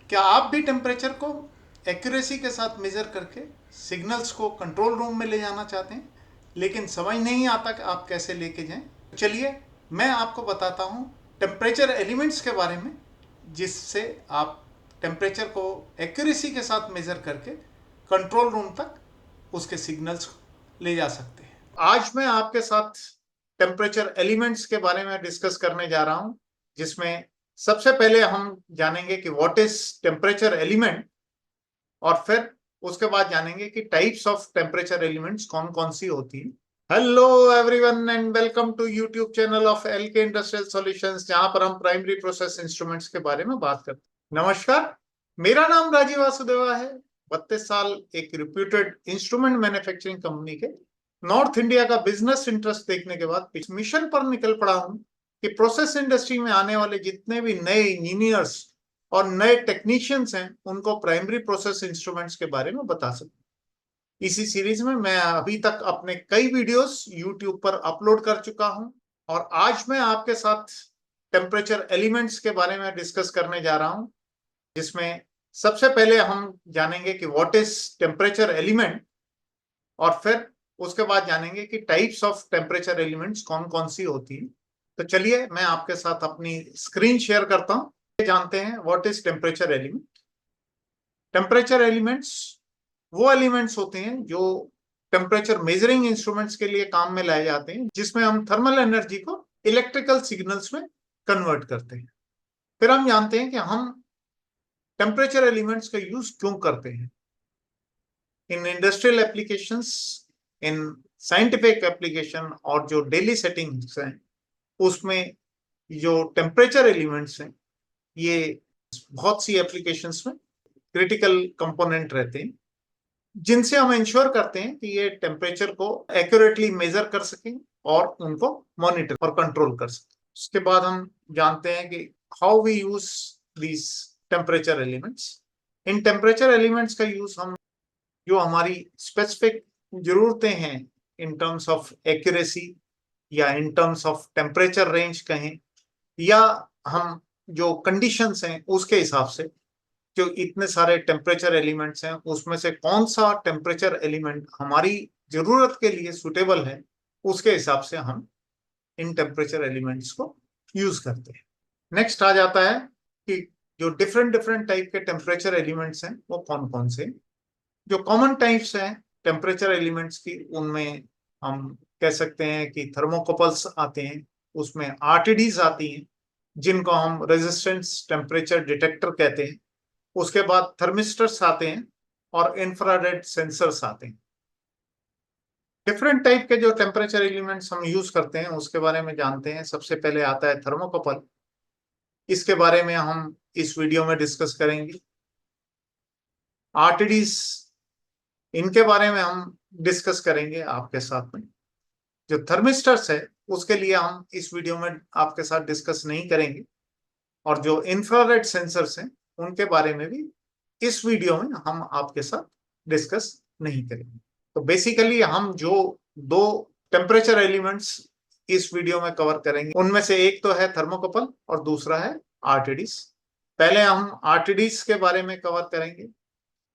क्या आप भी टेम्परेचर को एक्यूरेसी के साथ मेज़र करके सिग्नल्स को कंट्रोल रूम में ले जाना चाहते हैं, लेकिन समझ नहीं आता कि आप कैसे लेके जाएं? चलिए, मैं आपको बताता हूं टेम्परेचर एलिमेंट्स के बारे में, जिससे आप टेम्परेचर को एक्यूरेसी के साथ मेज़र करके कंट्रोल रूम तक उसके सिग्नल्स को ले जा सकते हैं। आज मैं आपके साथ टेम्परेचर एलिमेंट्स के बारे में डिस्कस करने जा रहा हूं, जिसमें सबसे पहले हम जानेंगे कि व्हाट इज टेम्परेचर एलिमेंट, और फिर उसके बाद जानेंगे कि टाइप्स ऑफ टेम्परेचर एलिमेंट्स कौन कौन सी होती हैं। Hello everyone and welcome to YouTube channel of LK industrial solutions, जहां पर हम प्राइमरी प्रोसेस इंस्ट्रूमेंट्स के बारे में बात करते हैं। नमस्कार, मेरा नाम राजीव वासुदेवा है। 32 साल एक रिप्यूटेड इंस्ट्रूमेंट मैन्युफैक्चरिंग कंपनी के नॉर्थ इंडिया का बिजनेस इंटरेस्ट देखने के बाद इस मिशन पर निकल पड़ा हूं कि प्रोसेस इंडस्ट्री में आने वाले जितने भी नए इंजीनियर्स और नए टेक्नीशियंस हैं, उनको प्राइमरी प्रोसेस इंस्ट्रूमेंट्स के बारे में बता सकूं। इसी सीरीज में मैं अभी तक अपने कई वीडियोस यूट्यूब पर अपलोड कर चुका हूं, और आज मैं आपके साथ टेम्परेचर एलिमेंट्स के बारे में डिस्कस करने जा रहा हूं, जिसमें सबसे पहले हम जानेंगे कि व्हाट इज टेम्परेचर एलिमेंट, और फिर उसके बाद जानेंगे कि टाइप्स ऑफ टेम्परेचर एलिमेंट्स कौन कौन सी होती हैं। तो चलिए, मैं आपके साथ अपनी स्क्रीन शेयर करता हूं। जानते हैं what is temperature element. Temperature elements वो एलिमेंट्स होते हैं जो टेम्परेचर मेजरिंग इंस्ट्रूमेंट्स के लिए काम में लाए जाते हैं, जिसमें हम थर्मल एनर्जी को इलेक्ट्रिकल सिग्नल्स में कन्वर्ट करते हैं। फिर हम जानते हैं कि हम टेम्परेचर एलिमेंट्स का यूज क्यों करते हैं in industrial applications, in scientific application, और जो डेली सेटिंग्स हैं उसमें जो टेम्परेचर एलिमेंट्स हैं, ये बहुत सी एप्लीकेशंस में क्रिटिकल कंपोनेंट रहते हैं, जिनसे हम इंश्योर करते हैं कि ये टेम्परेचर को एक्यूरेटली मेजर कर सकें और उनको मॉनिटर और कंट्रोल कर सकें। उसके बाद हम जानते हैं कि how we use these temperature elements. इन टेम्परेचर एलिमेंट्स का यूज हम जो हमारी स्पेसिफिक जरूरतें हैं इन टर्म्स ऑफ एक्यूरेसी, या in terms of temperature range कहें, या हम जो कंडीशंस हैं उसके हिसाब से, जो इतने सारे टेम्परेचर एलिमेंट्स हैं उसमें से कौन सा टेम्परेचर एलिमेंट हमारी जरूरत के लिए सुटेबल है, उसके हिसाब से हम इन टेम्परेचर एलिमेंट्स को यूज करते हैं। नेक्स्ट आ जाता है कि जो डिफरेंट डिफरेंट टाइप के टेम्परेचर एलिमेंट्स हैं वो कौन कौन से। जो कॉमन टाइप्स हैं टेम्परेचर एलिमेंट्स की, उनमें हम कह सकते हैं कि थर्मोकपल्स आते हैं, उसमें आरटीडीज आती हैं जिनको हम रेजिस्टेंस टेम्परेचर डिटेक्टर कहते हैं। उसके बाद थर्मिस्टर्स आते हैं और इंफ्रारेड सेंसर्स आते हैं। डिफरेंट टाइप के जो टेम्परेचर एलिमेंट्स हम यूज करते हैं उसके बारे में जानते हैं। सबसे पहले आता है थर्मोकपल। इसके बारे में हम इस वीडियो में डिस्कस करेंगे। आरटीडीज, इनके बारे में हम डिस्कस करेंगे आपके साथ में। जो थर्मिस्टर्स है उसके लिए हम इस वीडियो में आपके साथ डिस्कस नहीं करेंगे, और जो इंफ्रारेड सेंसर्स हैं उनके बारे में भी इस वीडियो में हम आपके साथ डिस्कस नहीं करेंगे। तो बेसिकली हम जो दो टेम्परेचर एलिमेंट्स इस वीडियो में कवर करेंगे, उनमें से एक तो है थर्मोकपल और दूसरा है आरटीडीज। पहले हम आरटीडीज के बारे में कवर करेंगे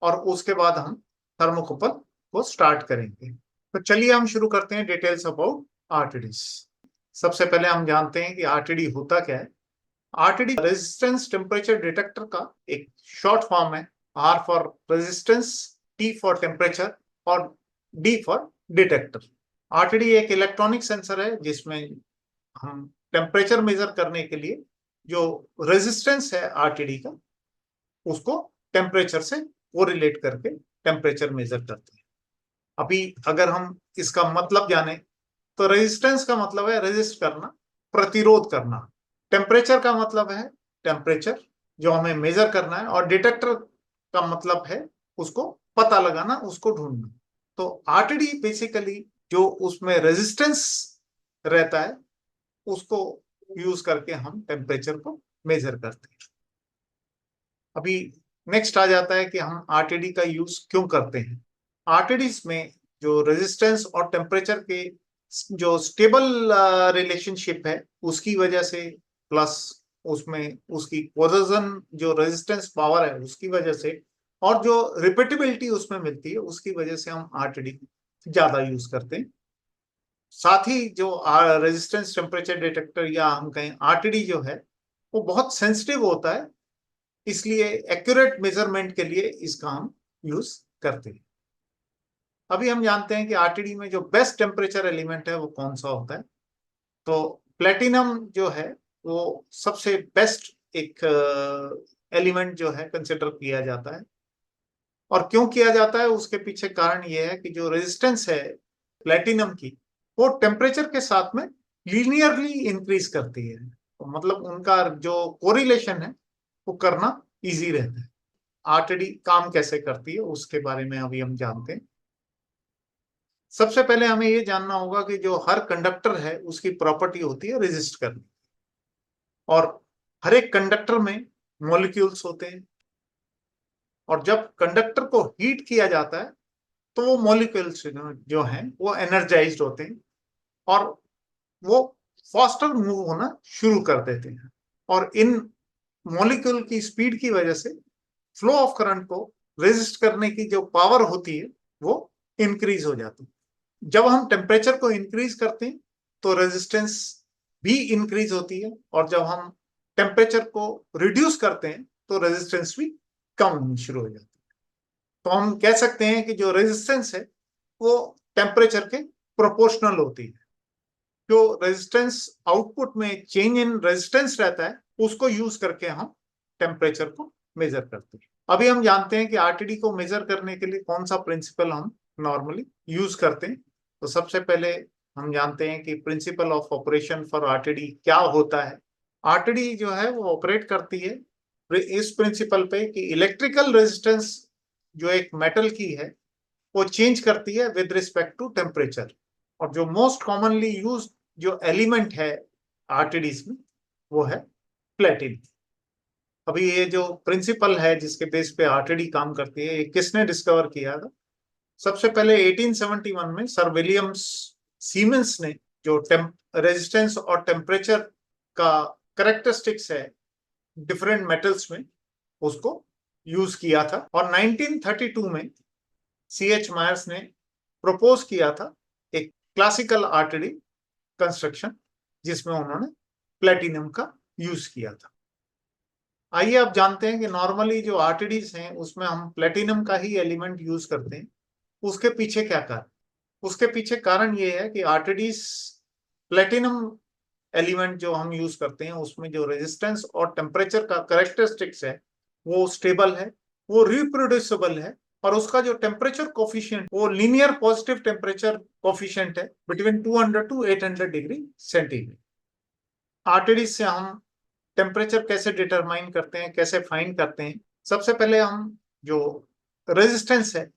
और उसके बाद हम थर्मोकपल को स्टार्ट करेंगे। तो चलिए हम शुरू करते हैं डिटेल्स अबाउट आरटीडीज। सबसे पहले हम जानते हैं कि आरटीडी होता क्या है। आरटीडी रेजिस्टेंस टेम्परेचर डिटेक्टर का एक शॉर्ट फॉर्म है। R for resistance, T for temperature, और डी फॉर डिटेक्टर। आरटीडी एक इलेक्ट्रॉनिक सेंसर है जिसमें हम टेम्परेचर मेजर करने के लिए जो रेजिस्टेंस है आरटीडी का, उसको टेम्परेचर से कोरिलेट करके टेम्परेचर मेजर करते हैं। अभी अगर हम इसका मतलब जाने, तो रेजिस्टेंस का मतलब है रेजिस्ट करना, प्रतिरोध करना। टेम्परेचर का मतलब है टेम्परेचर जो हमें मेजर करना है, और डिटेक्टर का मतलब है उसको पता लगाना, उसको ढूंढना। तो आरटीडी बेसिकली जो उसमें रेजिस्टेंस रहता है उसको यूज करके हम टेम्परेचर को मेजर करते हैं। अभी नेक्स्ट आ जाता है कि हम आरटीडी का यूज क्यों करते हैं। आरटीडीज में जो रेजिस्टेंस और टेम्परेचर के जो स्टेबल रिलेशनशिप है उसकी वजह से, प्लस उसमें उसकी कोरोजन जो रेजिस्टेंस पावर है उसकी वजह से और जो रिपीटेबिलिटी उसमें मिलती है उसकी वजह से हम आरटीडी ज्यादा यूज करते हैं। साथ ही जो रेजिस्टेंस टेम्परेचर डिटेक्टर या हम कहें आरटीडी जो है वो बहुत सेंसिटिव होता है, इसलिए एक्यूरेट मेजरमेंट के लिए इसका हम यूज करते हैं। अभी हम जानते हैं कि आरटीडी में जो बेस्ट टेम्परेचर एलिमेंट है वो कौन सा होता है। तो प्लेटिनम जो है वो सबसे बेस्ट एक एलिमेंट जो है कंसिडर किया जाता है। और क्यों किया जाता है उसके पीछे कारण ये है कि जो रेजिस्टेंस है प्लेटिनम की वो टेम्परेचर के साथ में लीनियरली इंक्रीज करती है। तो मतलब उनका जो कोरिलेशन है वो करना इजी रहता है। आरटीडी काम कैसे करती है उसके बारे में अभी हम जानते हैं। सबसे पहले हमें ये जानना होगा कि जो हर कंडक्टर है उसकी प्रॉपर्टी होती है रेजिस्ट करनी, और हर एक कंडक्टर में मॉलिक्यूल्स होते हैं, और जब कंडक्टर को हीट किया जाता है तो वो मॉलिक्यूल्स जो हैं वो एनर्जाइज्ड होते हैं और वो फास्टर मूव होना शुरू कर देते हैं। और इन मॉलिक्यूल की स्पीड की वजह से फ्लो ऑफ करंट को रेजिस्ट करने की जो पावर होती है वो इंक्रीज हो जाती है। जब हम टेम्परेचर को इंक्रीज करते हैं तो रेजिस्टेंस भी इंक्रीज होती है, और जब हम टेम्परेचर को रिड्यूस करते हैं तो रेजिस्टेंस भी कम होनी शुरू हो जाती है। तो हम कह सकते हैं कि जो रेजिस्टेंस है वो टेम्परेचर के प्रोपोर्शनल होती है। जो रेजिस्टेंस आउटपुट में चेंज इन रेजिस्टेंस रहता है उसको यूज करके हम टेम्परेचर को मेजर करते हैं। अभी हम जानते हैं कि आरटीडी को मेजर करने के लिए कौन सा प्रिंसिपल हम नॉर्मली यूज करते हैं। तो सबसे पहले हम जानते हैं कि principle of operation for RTD क्या होता है। आरटीडी जो है वो ऑपरेट करती है इस प्रिंसिपल पे कि इलेक्ट्रिकल रेजिस्टेंस जो एक मेटल की है वो चेंज करती है विद रिस्पेक्ट टू टेम्परेचर। और जो मोस्ट कॉमनली यूज जो एलिमेंट है आरटीडीज में वो है प्लेटिनम। अभी ये जो प्रिंसिपल है जिसके बेस पे आरटीडी काम करती है ये किसने डिस्कवर किया था? सबसे पहले 1871 में सर विलियम्स सीमेंस ने जो रेजिस्टेंस और टेम्परेचर का करेक्टरिस्टिक्स है डिफरेंट मेटल्स में उसको यूज किया था। और 1932 में सीएच मायर्स ने प्रपोज किया था एक क्लासिकल आरटीडी कंस्ट्रक्शन जिसमें उन्होंने प्लेटिनम का यूज किया था। आइए आप जानते हैं कि नॉर्मली जो आरटीडीज हैं उसमें हम प्लेटिनम का ही एलिमेंट यूज करते हैं। उसके पीछे क्या कारण? उसके पीछे कारण ये है कि आरटीडीज प्लेटिनम एलिमेंट जो हम यूज करते हैं उसमें जो रेजिस्टेंस और टेम्परेचर का करेक्टरिस्टिक्स है वो स्टेबल है, वो रिप्रोड्यूसिबल है, और उसका जो टेम्परेचर कोफिशिएंट वो लीनियर पॉजिटिव टेम्परेचर कोफिशिएंट है between 200 to 800 degree centigrade. RTD से हम टेम्परेचर कैसे डिटरमाइन करते हैं, कैसे फाइंड करते हैं? सबसे पहले हम जो रेजिस्टेंस है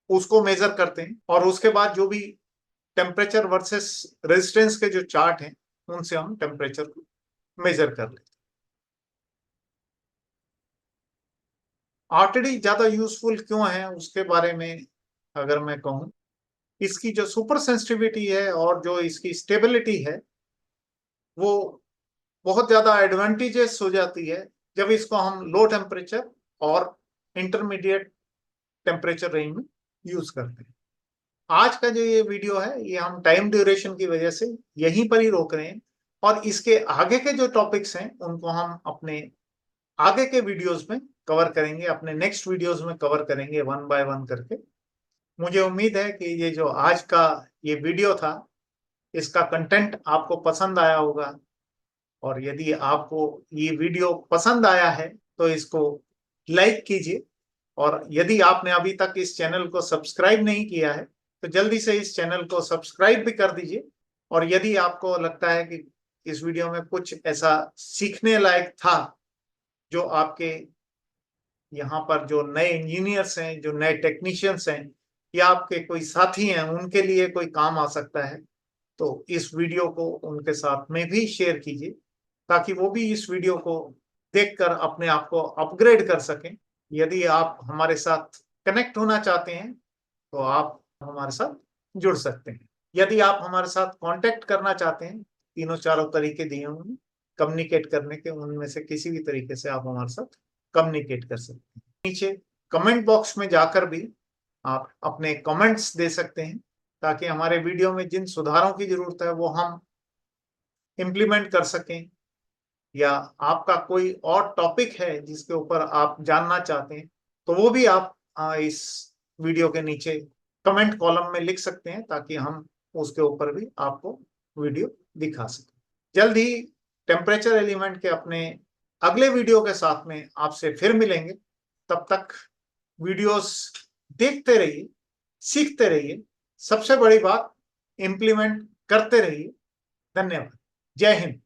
उसको मेजर करते हैं, और उसके बाद जो भी टेम्परेचर वर्सेस रेजिस्टेंस के जो चार्ट हैं उनसे हम टेम्परेचर को मेजर कर लेते हैं। आरटीडी ज्यादा यूजफुल क्यों है उसके बारे में अगर मैं कहूं, इसकी जो सुपर सेंसिटिविटी है और जो इसकी स्टेबिलिटी है वो बहुत ज्यादा एडवांटेजेस हो जाती है जब इसको हम लो टेम्परेचर और इंटरमीडिएट टेम्परेचर रेंज में यूज करते हैं। आज का जो ये वीडियो है ये हम टाइम ड्यूरेशन की वजह से यहीं पर ही रोक रहे हैं, और इसके आगे के जो टॉपिक्स हैं उनको हम अपने आगे के वीडियोस में कवर करेंगे, अपने नेक्स्ट वीडियोस में कवर करेंगे वन बाय वन करके। मुझे उम्मीद है कि ये जो आज का ये वीडियो था इसका कंटेंट आपको पसंद आया होगा, और यदि आपको ये वीडियो पसंद आया है तो इसको लाइक कीजिए, और यदि आपने अभी तक इस चैनल को सब्सक्राइब नहीं किया है तो जल्दी से इस चैनल को सब्सक्राइब भी कर दीजिए। और यदि आपको लगता है कि इस वीडियो में कुछ ऐसा सीखने लायक था जो आपके यहाँ पर जो नए इंजीनियर्स हैं, जो नए टेक्नीशियंस हैं, या आपके कोई साथी हैं उनके लिए कोई काम आ सकता है, तो इस वीडियो को उनके साथ में भी शेयर कीजिए ताकि वो भी इस वीडियो को देखकर अपने आप को अपग्रेड कर सकें। यदि आप हमारे साथ कनेक्ट होना चाहते हैं तो आप हमारे साथ जुड़ सकते हैं। यदि आप हमारे साथ कांटेक्ट करना चाहते हैं तीनों चारों तरीके दिए होंगे, कम्युनिकेट करने के, उनमें से किसी भी तरीके से आप हमारे साथ कम्युनिकेट कर सकते हैं। नीचे कमेंट बॉक्स में जाकर भी आप अपने कमेंट्स दे सकते हैं, ताकि हमारे वीडियो में जिन सुधारों की जरूरत है वो हम इम्प्लीमेंट कर सकें, या आपका कोई और टॉपिक है जिसके ऊपर आप जानना चाहते हैं तो वो भी आप इस वीडियो के नीचे कमेंट कॉलम में लिख सकते हैं, ताकि हम उसके ऊपर भी आपको वीडियो दिखा सकें। जल्द ही टेम्परेचर एलिमेंट के अपने अगले वीडियो के साथ में आपसे फिर मिलेंगे। तब तक वीडियोस देखते रहिए, सीखते रहिए, सबसे बड़ी बात इम्प्लीमेंट करते रहिए। धन्यवाद। जय हिंद।